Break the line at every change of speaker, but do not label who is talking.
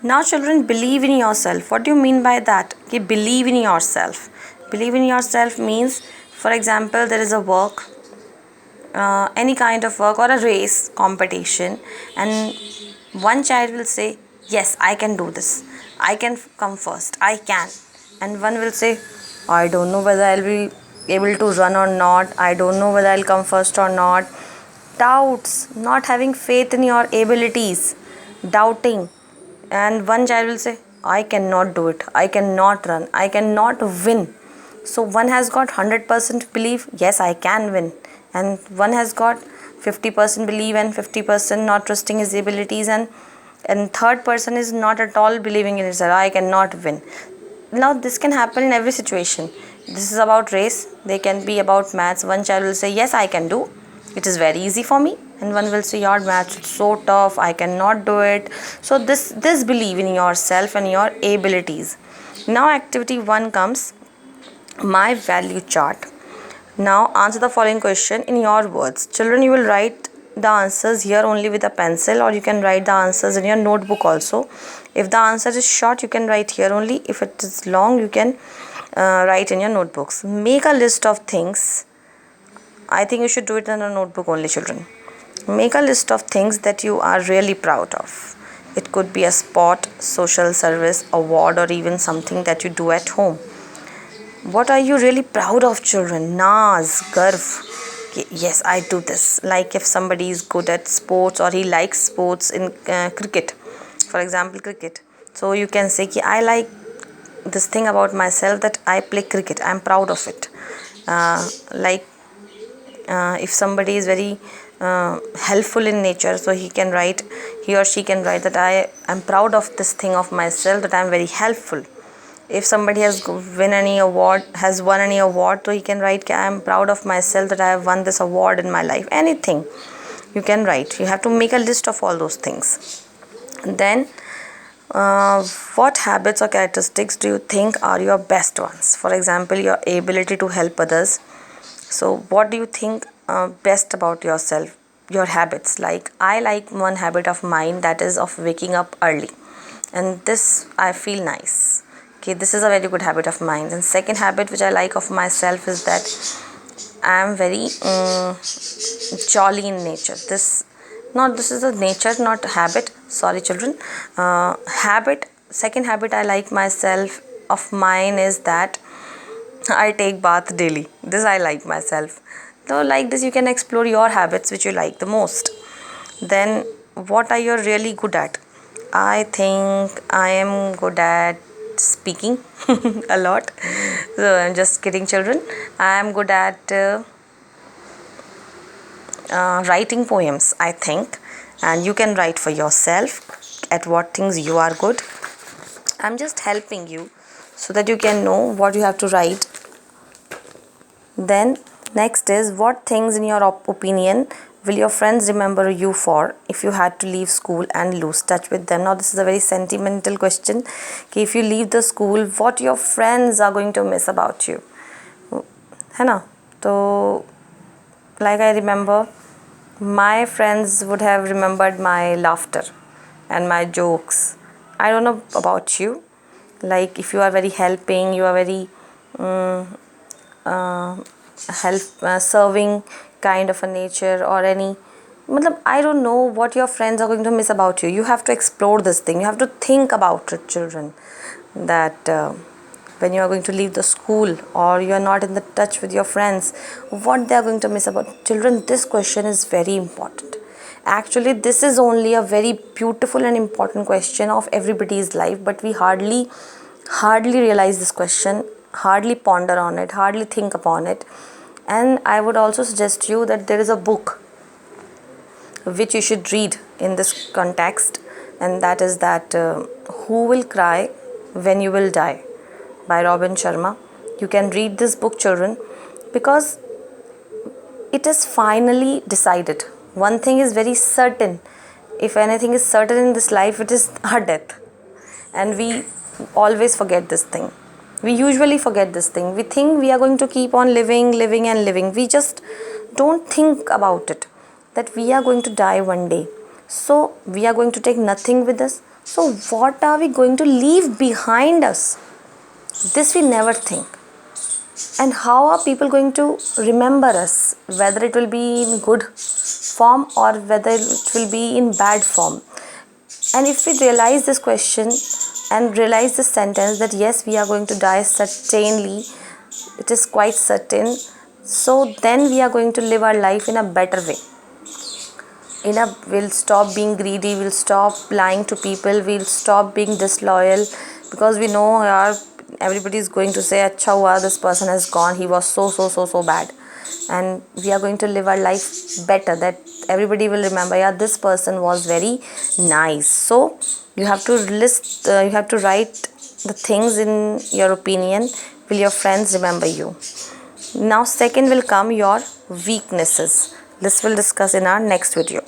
Now children, believe in yourself. What do you mean by that? कि believe in yourself. Believe in yourself means, for example, there is a work, any kind of work or a race competition, and one child will say, yes, I can do this, I can come first, I can. And one will say, I don't know whether I'll be able to run or not, I don't know whether I'll come first or not. Doubts, not having faith in your abilities, doubting. And one child will say, I cannot do it, I cannot run, I cannot win. So one has got 100% belief, yes, I can win, and one has got 50% belief and 50% not trusting his abilities, and third person is not at all believing in himself, I cannot win. Now this can happen in every situation. This is about race, they can be about maths. One child will say, yes, I can do, it is very easy for me, and one will say, your maths is so tough, I cannot do it. So this believe in yourself and your abilities. Now activity 1 comes, my value chart. Now answer the following question in your words. Children, you will write the answers here only with a pencil, or you can write the answers in your notebook also. If the answer is short, you can write here only. If it is long, you can write in your notebooks. Make a list of things. I think you should do it in a notebook only, children. Make a list of things that you are really proud of. It could be a sport, social service, award, or even something that you do at home. What are you really proud of, children? Naaz, garv. Yes, I do this. Like if somebody is good at sports or he likes sports in cricket, for example, cricket. So you can say, I like this thing about myself that I play cricket. I'm proud of it. If somebody is very helpful in nature, so he or she can write that I am proud of this thing of myself, that I am very helpful. If somebody has won any award, so he can write, I am proud of myself that I have won this award in my life. Anything you can write. You have to make a list of all those things. Then what habits or characteristics do you think are your best ones? For example, your ability to help others. So what do you think best about yourself, your habits? Like I like one habit of mine, that is of waking up early, and this I feel nice. Okay, this is a very good habit of mine. And second habit which I like of myself is that I am very jolly in nature. This is a nature, not habit. Sorry, children. Second habit I like myself of mine is that I take bath daily. This I like myself. So like this, you can explore your habits which you like the most. Then what are you really good at? I think I am good at speaking a lot. So I'm just kidding, children. I am good at writing poems, I think, and you can write for yourself at what things you are good. I'm just helping you so that you can know what you have to write. Then next is, what things in your opinion will your friends remember you for if you had to leave school and lose touch with them? Now this is a very sentimental question. If you leave the school, what your friends are going to miss about you? है ना? So like I remember, my friends would have remembered my laughter and my jokes. I don't know about you. Like if you are very helping, you are very serving kind of a nature, or any, I don't know what your friends are going to miss about you. You have to explore this thing. You have to think about it, children, that when you are going to leave the school or you are not in the touch with your friends, what they are going to miss about. Children, this question is very important. Actually, this is only a very beautiful and important question of everybody's life, but we hardly realize this question, hardly ponder on it, hardly think upon it. And I would also suggest you that there is a book which you should read in this context, and that is that Who Will Cry When You Will Die by Robin Sharma. You can read this book, children, because it is finally decided. One thing is very certain. If anything is certain in this life, it is our death. And we always forget this thing. We usually forget this thing. We think we are going to keep on living. We just don't think about it, that we are going to die one day. So we are going to take nothing with us. So what are we going to leave behind us? This we never think. And how are people going to remember us, whether it will be in good form or whether it will be in bad form? And if we realize this question and realize this sentence that yes, we are going to die certainly, it is quite certain, so then we are going to live our life in a better way. We'll stop being greedy, we'll stop lying to people, we'll stop being disloyal, because we know everybody is going to say acha hua, this person has gone, he was so bad. And we are going to live our life better, that everybody will remember, yeah, this person was very nice. So you have to list, you have to write the things in your opinion, will your friends remember you. Now second will come your weaknesses. This will discuss in our next video.